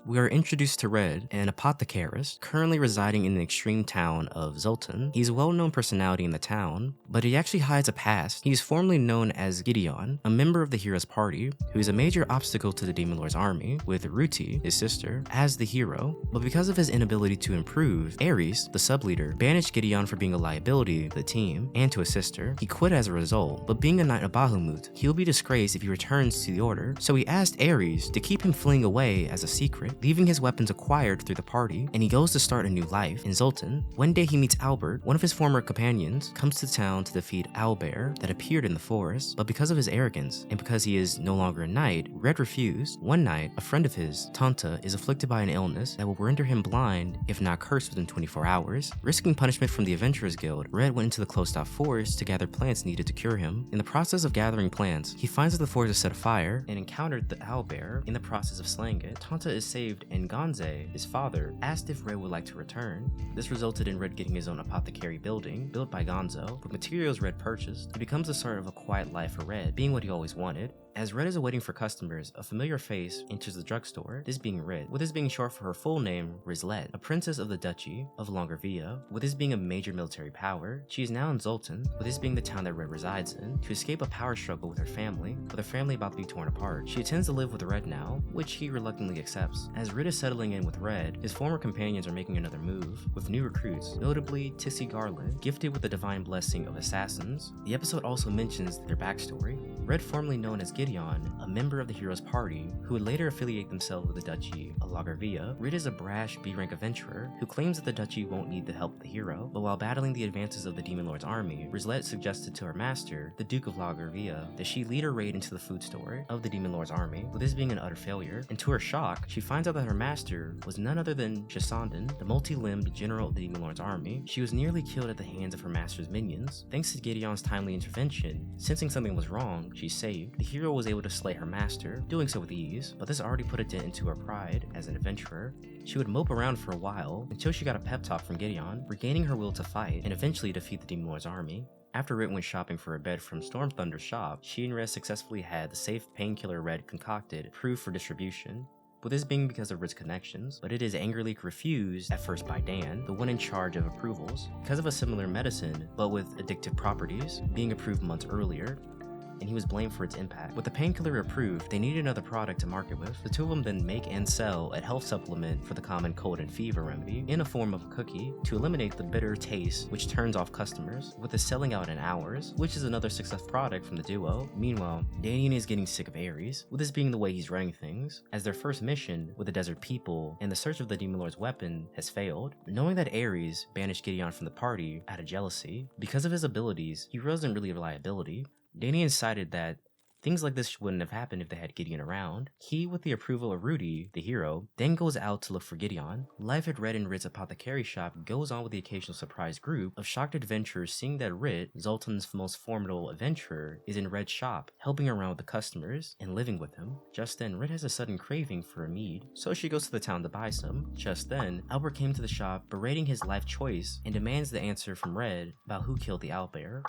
we are introduced to Red, an apothecarist currently residing in the extreme town of Zultan. He's a well-known personality in the town, but he actually hides a past. He is formerly known as Gideon, a member of the hero's party, who is a major obstacle to the Demon Lord's army, with Ruti, his sister, as the hero. But because of his inability to improve, Ares, the sub-leader, banished Gideon for being a liability to the team and to his sister. He quit as a result, but being a knight of Bahamut, he'll be disgraced if he returns to the order, so he asked Ares to keep him fleeing away as a secret, leaving his weapons acquired through the party, and he goes to start a new life in Zultan. One day he meets Albert, one of his former companions, comes to town to defeat Owlbear that appeared in the forest, but because of his arrogance, and because he is no longer a knight, Red refused. One night, a friend of his, Tanta, is afflicted by an illness that will render him blind, if not cursed within 24 hours. Risking punishment from the Adventurers Guild, Red went into the closed-off forest to gather plants needed to cure him. In the process of gathering plants, he finds that the forest is set afire, and encountered the owlbear in the process of slaying it. Tanta is saved, and Gonze, his father, asked if Red would like to return. This resulted in Red getting his own apothecary building, built by Gonzo. With materials Red purchased, it becomes the start of a quiet life for Red, being what he always wanted. As Red is awaiting for customers, a familiar face enters the drugstore, this being Red, with this being short for her full name, Rizlet, a princess of the Duchy of Longarvia. With this being a major military power, she is now in Zultan, with this being the town that Red resides in, to escape a power struggle with her family about to be torn apart. She intends to live with Red now, which he reluctantly accepts. As Red is settling in with Red, his former companions are making another move, with new recruits, notably Tissy Garland, gifted with the divine blessing of assassins. The episode also mentions their backstory. Red, formerly known as Gideon, a member of the hero's party, who would later affiliate themselves with the Duchy of Longarvia. Red is a brash B-rank adventurer who claims that the Duchy won't need the help of the hero, but while battling the advances of the Demon Lord's army, Rizlet suggested to her master, the Duke of Longarvia, that she lead her raid into the food store of the Demon Lord's army, with this being an utter failure. And to her shock, she finds out that her master was none other than Shasandan, the multi-limbed general of the Demon Lord's army. She was nearly killed at the hands of her master's minions. Thanks to Gideon's timely intervention, sensing something was wrong, she's saved. The hero was able to slay her master, doing so with ease, but this already put a dent into her pride as an adventurer. She would mope around for a while until she got a pep talk from Gideon, regaining her will to fight and eventually defeat the Demon Lord's army. After Red went shopping for a bed from Storm Thunder's shop, she and Red successfully had the safe painkiller Red concocted approved for distribution. With this being because of Red's connections, but it is angrily refused at first by Dan, the one in charge of approvals, because of a similar medicine, but with addictive properties, being approved months earlier, and he was blamed for its impact. With the painkiller approved, they needed another product to market with. The two of them then make and sell a health supplement for the common cold and fever remedy in a form of a cookie to eliminate the bitter taste which turns off customers, with the selling out in hours, which is another success product from the duo. Meanwhile, Daniel is getting sick of Ares, with this being the way he's running things, as their first mission with the desert people and the search of the Demon Lord's weapon has failed. Knowing that Ares banished Gideon from the party out of jealousy, because of his abilities, he wasn't really a liability. Danny decided that things like this wouldn't have happened if they had Gideon around. He, with the approval of Ruti, the hero, then goes out to look for Gideon. Life at Red and Rit's apothecary shop goes on with the occasional surprise group of shocked adventurers seeing that Rit, Zultan's most formidable adventurer, is in Red's shop, helping around with the customers and living with him. Just then, Rit has a sudden craving for a mead, so she goes to the town to buy some. Just then, Albert came to the shop, berating his life choice and demands the answer from Red about who killed the owlbear.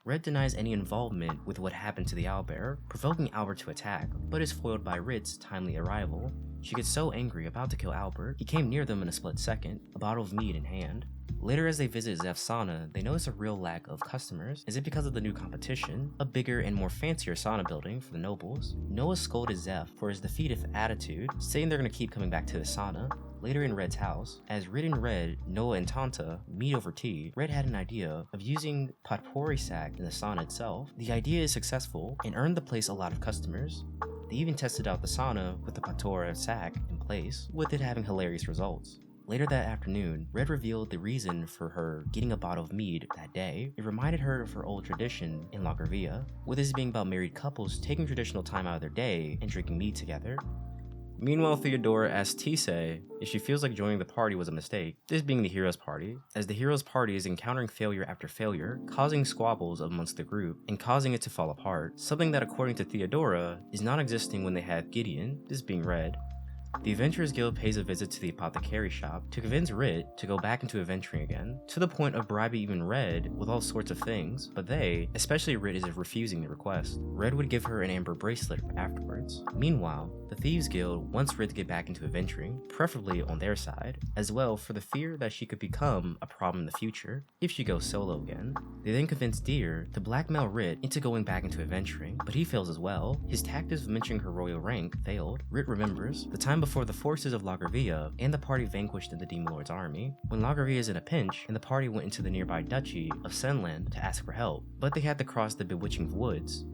Red denies any involvement with what happened to the owlbear, provoking Albert to attack, but is foiled by Rit's timely arrival. She gets so angry about to kill Albert, he came near them in a split second, a bottle of mead in hand. Later, as they visit Zeph's sauna, they notice a real lack of customers. Is it because of the new competition? A bigger and more fancier sauna building for the nobles? Noah scolded Zeph for his defeative attitude, saying they're going to keep coming back to the sauna. Later in Red's house, as Red and Red, Noah and Tanta meet over tea, Red had an idea of using potpourri sack in the sauna itself. The idea is successful and earned the place a lot of customers. They even tested out the sauna with the potpourri sack in place, with it having hilarious results. Later that afternoon, Red revealed the reason for her getting a bottle of mead that day. It reminded her of her old tradition in Longarvia, with this being about married couples taking traditional time out of their day and drinking mead together. Meanwhile, Theodora asks Tisei if she feels like joining the party was a mistake, this being the hero's party, as the hero's party is encountering failure after failure, causing squabbles amongst the group, and causing it to fall apart, something that according to Theodora is not existing when they had Gideon, this being Red. The Adventurers Guild pays a visit to the apothecary shop to convince Rit to go back into adventuring again, to the point of bribing even Red with all sorts of things, but they, especially Rit, is refusing the request. Red would give her an amber bracelet afterwards. Meanwhile, the Thieves Guild wants Rit to get back into adventuring, preferably on their side, as well for the fear that she could become a problem in the future if she goes solo again. They then convince Deer to blackmail Rit into going back into adventuring, but he fails as well. His tactics of mentioning her royal rank failed. Rit remembers the time before the forces of Lagravia and the party vanquished in the Demon Lord's army, when Lagravia is in a pinch and the party went into the nearby duchy of Senland to ask for help, but they had to cross the bewitching woods,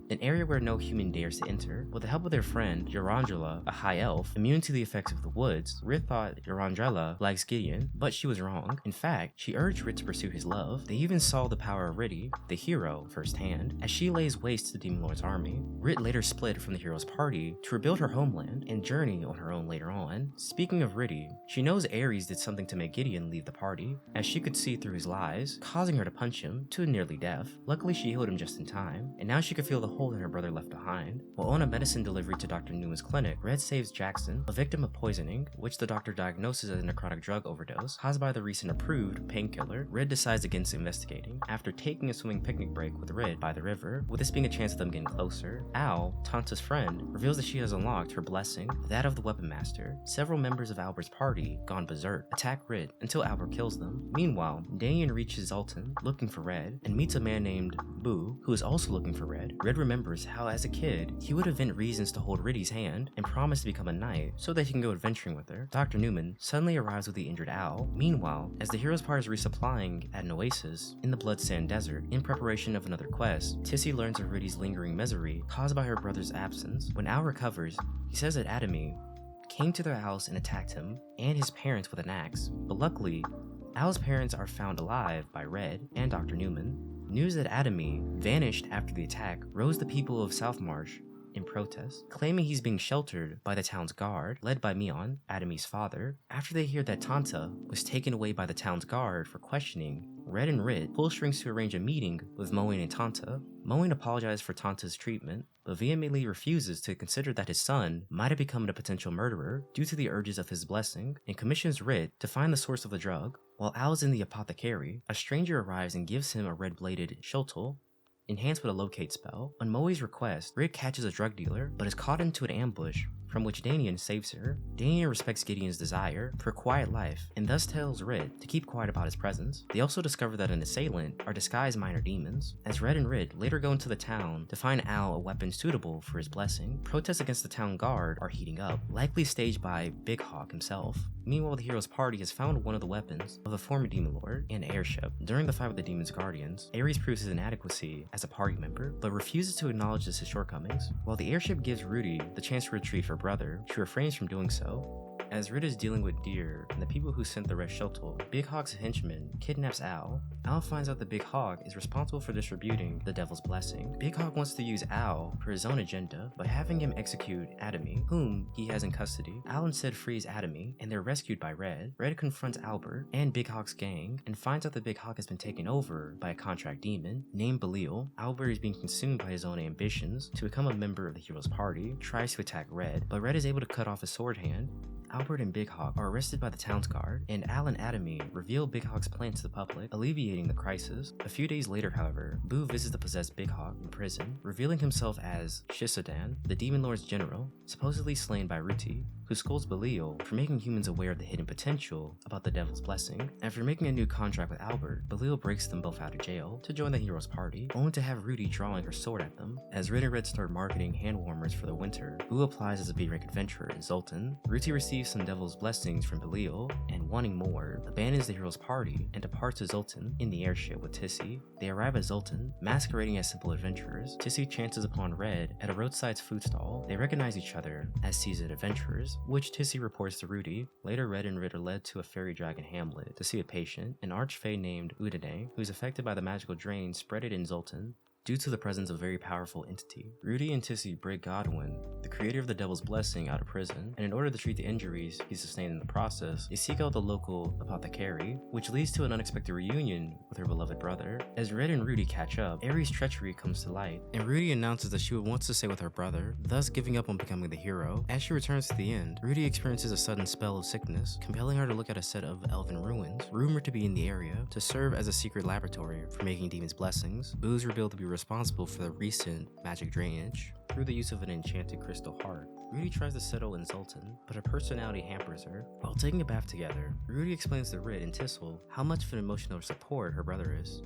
an area where no human dares to enter. With the help of their friend, Jorandrella, a high elf, immune to the effects of the woods, Rit thought Jorandrella likes Gideon, but she was wrong. In fact, she urged Rit to pursue his love. They even saw the power of Ruti, the hero, firsthand, as she lays waste to the Demon Lord's army. Rit later split from the hero's party to rebuild her homeland and journey on her own later on. Speaking of Ruti, she knows Ares did something to make Gideon leave the party, as she could see through his lies, causing her to punch him to nearly death. Luckily, she healed him just in time, and now she could feel the hole in her brother left behind. While on a medicine delivery to Dr. Newman's clinic, Red saves Jackson, a victim of poisoning, which the doctor diagnoses as a necrotic drug overdose caused by the recent approved painkiller. Red decides against investigating after taking a swimming picnic break with Red by the river, with this being a chance of them getting closer. Al, Tanta's friend, reveals that she has unlocked her blessing, that of the Weapon Master. Several members of Albert's party, gone berserk, attack Red until Albert kills them. Meanwhile, Danian reaches Zultan looking for Red and meets a man named Boo, who is also looking for Red. Red remembers how as a kid, he would invent reasons to hold Riddy's hand and promise to become a knight so that he can go adventuring with her. Dr. Newman suddenly arrives with the injured Al. Meanwhile, as the hero's party is resupplying at an oasis in the Blood Sand Desert in preparation of another quest, Tissy learns of Riddy's lingering misery caused by her brother's absence. When Al recovers, he says that Adami came to their house and attacked him and his parents with an axe, but luckily, Al's parents are found alive by Red and Dr. Newman. News that Adami vanished after the attack rose the people of Southmarsh in protest, claiming he's being sheltered by the town's guard, led by Mion, Adami's father. After they hear that Tanta was taken away by the town's guard for questioning, Red and Rit pull strings to arrange a meeting with Moen and Tanta. Moen apologizes for Tanta's treatment, but vehemently refuses to consider that his son might have become a potential murderer due to the urges of his blessing, and commissions Rit to find the source of the drug. While Al is in the apothecary, a stranger arrives and gives him a red-bladed shuttle, enhanced with a locate spell. On Moe's request, Rit catches a drug dealer, but is caught into an ambush from which Danian saves her. Danian respects Gideon's desire for a quiet life, and thus tells Rit to keep quiet about his presence. They also discover that an assailant are disguised minor demons, as Red and Rit later go into the town to find Al a weapon suitable for his blessing. Protests against the town guard are heating up, likely staged by Big Hawk himself. Meanwhile, the hero's party has found one of the weapons of the former Demon Lord, an airship. During the fight with the Demon's Guardians, Ares proves his inadequacy as a party member, but refuses to acknowledge his shortcomings. While the airship gives Ruti the chance to retrieve her brother, she refrains from doing so. As Rit is dealing with Deer and the people who sent the red shuttle, Big Hawk's henchman kidnaps Al. Al finds out that Big Hawk is responsible for distributing the Devil's Blessing. Big Hawk wants to use Al for his own agenda by having him execute Adami, whom he has in custody. Al instead frees Adami, and they're rescued by Red. Red confronts Albert and Big Hawk's gang and finds out that Big Hawk has been taken over by a contract demon named Belial. Albert is being consumed by his own ambitions to become a member of the hero's party, tries to attack Red, but Red is able to cut off his sword hand. Albert and Big Hawk are arrested by the town's guard, and Al and Adami reveal Big Hawk's plan to the public, alleviating the crisis. A few days later, however, Boo visits the possessed Big Hawk in prison, revealing himself as Shisodan, the Demon Lord's general, supposedly slain by Ruti, who scolds Belial for making humans aware of the hidden potential about the Devil's Blessing. After making a new contract with Albert, Belial breaks them both out of jail to join the hero's party, only to have Ruti drawing her sword at them. As Red and Red start marketing hand warmers for the winter, Boo applies as a B-rank adventurer in Zultan. Ruti receives some Devil's Blessings from Belial, and wanting more, abandons the hero's party and departs to Zultan in the airship with Tissy. They arrive at Zultan, masquerading as simple adventurers. Tissy chances upon Red at a roadside food stall. They recognize each other as seasoned adventurers, which Tissy reports to Ruti. Later, Red and Rid are led to a fairy dragon hamlet to see a patient, an archfey named Udine, who is affected by the magical drain spreaded in Zultan due to the presence of a very powerful entity. Ruti and Tissy break Godwin, the creator of the Devil's Blessing, out of prison, and in order to treat the injuries he sustained in the process, they seek out the local apothecary, which leads to an unexpected reunion with her beloved brother. As Red and Ruti catch up, Aries' treachery comes to light, and Ruti announces that she wants to stay with her brother, thus giving up on becoming the hero. As she returns to the end, Ruti experiences a sudden spell of sickness, compelling her to look at a set of elven ruins, rumored to be in the area, to serve as a secret laboratory for making demons' blessings. Boo is revealed to be responsible for the recent magic drainage through the use of an enchanted crystal heart. Ruti tries to settle in Zultan, but her personality hampers her. While taking a bath together, Ruti explains to Rit and Tissel how much of an emotional support her brother is,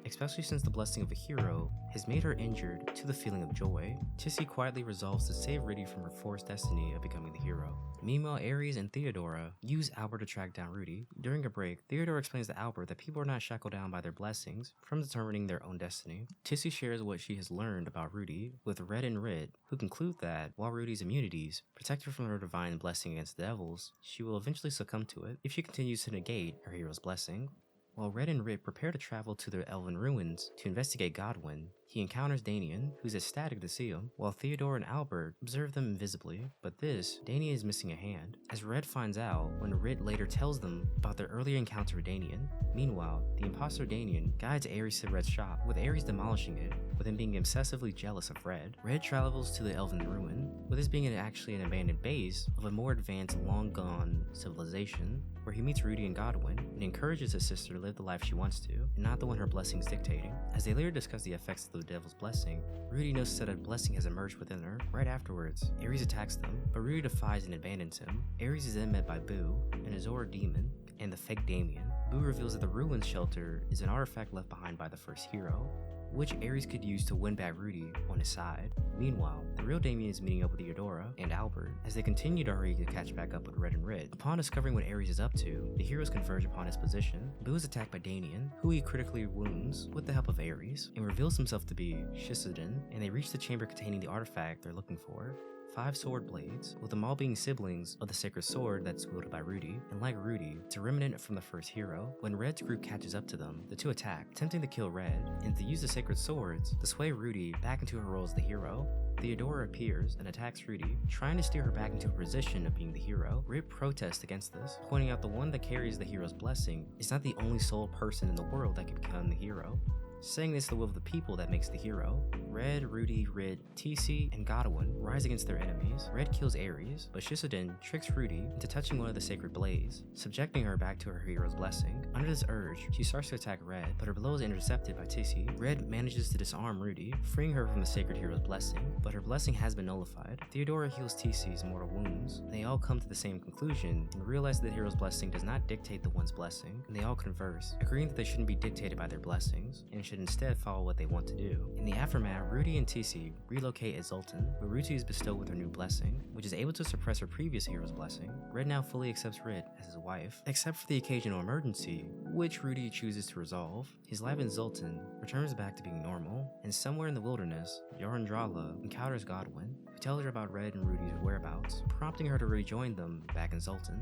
especially since the blessing of a hero has made her injured to the feeling of joy. Tissy quietly resolves to save Ruti from her forced destiny of becoming the hero. Meanwhile, Aries and Theodora use Albert to track down Ruti. During a break, Theodora explains to Albert that people are not shackled down by their blessings from determining their own destiny. Tissy shares what she has learned about Ruti with Red and Rit, who conclude that while Ruti's immunities protect her from her divine blessing against devils, she will eventually succumb to it if she continues to negate her hero's blessing. While Red and Rit prepare to travel to the elven ruins to investigate Godwin, he encounters Danian, who's ecstatic to see him, while Theodore and Albert observe them invisibly. But Danian is missing a hand, as Red finds out when Rit later tells them about their earlier encounter with Danian. Meanwhile, the imposter Danian guides Ares to Red's shop, with Ares demolishing it, with him being obsessively jealous of Red. Red travels to the elven ruin, with this being actually an abandoned base of a more advanced, long-gone civilization, where he meets Ruti and Godwin and encourages his sister to live the life she wants to, and not the one her blessing's dictating. As they later discuss the effects of the Devil's Blessing, Ruti notices that a blessing has emerged within her. Right afterwards, Ares attacks them, but Ruti defies and abandons him. Ares is then met by Boo, an Azora demon, and the fake Damien. Boo reveals that the Ruins Shelter is an artifact left behind by the first hero, which Ares could use to win back Ruti on his side. Meanwhile, the real Damien is meeting up with Theodora and Albert as they continue to hurry to catch back up with Red and Red. Upon discovering what Ares is up to, the heroes converge upon his position. Boo is attacked by Damien, who he critically wounds with the help of Ares, and reveals himself to be Shisudan, and they reach the chamber containing the artifact they're looking for. 5 sword blades, with them all being siblings of the sacred sword that's wielded by Ruti, and like Ruti, it's a remnant from the first hero. When Red's group catches up to them, the two attack, attempting to kill Red, and to use the sacred swords to sway Ruti back into her role as the hero. Theodora appears and attacks Ruti, trying to steer her back into a position of being the hero. Rit protests against this, pointing out the one that carries the hero's blessing is not the only sole person in the world that can become the hero, saying it's the will of the people that makes the hero. Red, Ruti, Rit, TC, and Godwin rise against their enemies. Red kills Ares, but Shisudan tricks Ruti into touching one of the sacred blades, subjecting her back to her hero's blessing. Under this urge, she starts to attack Red, but her blow is intercepted by TC. Red manages to disarm Ruti, freeing her from the sacred hero's blessing, but her blessing has been nullified. Theodora heals TC's mortal wounds, and they all come to the same conclusion and realize that the hero's blessing does not dictate the one's blessing, and they all converse, agreeing that they shouldn't be dictated by their blessings, and should instead follow what they want to do. In the aftermath, Ruti and TC relocate at Zultan, where Ruti is bestowed with her new blessing, which is able to suppress her previous hero's blessing. Red now fully accepts Rit as his wife, except for the occasional emergency, which Ruti chooses to resolve. His life in Zultan returns back to being normal, and somewhere in the wilderness, Yarandrala encounters Godwin, who tells her about Red and Ruti's whereabouts, prompting her to rejoin them back in Zultan.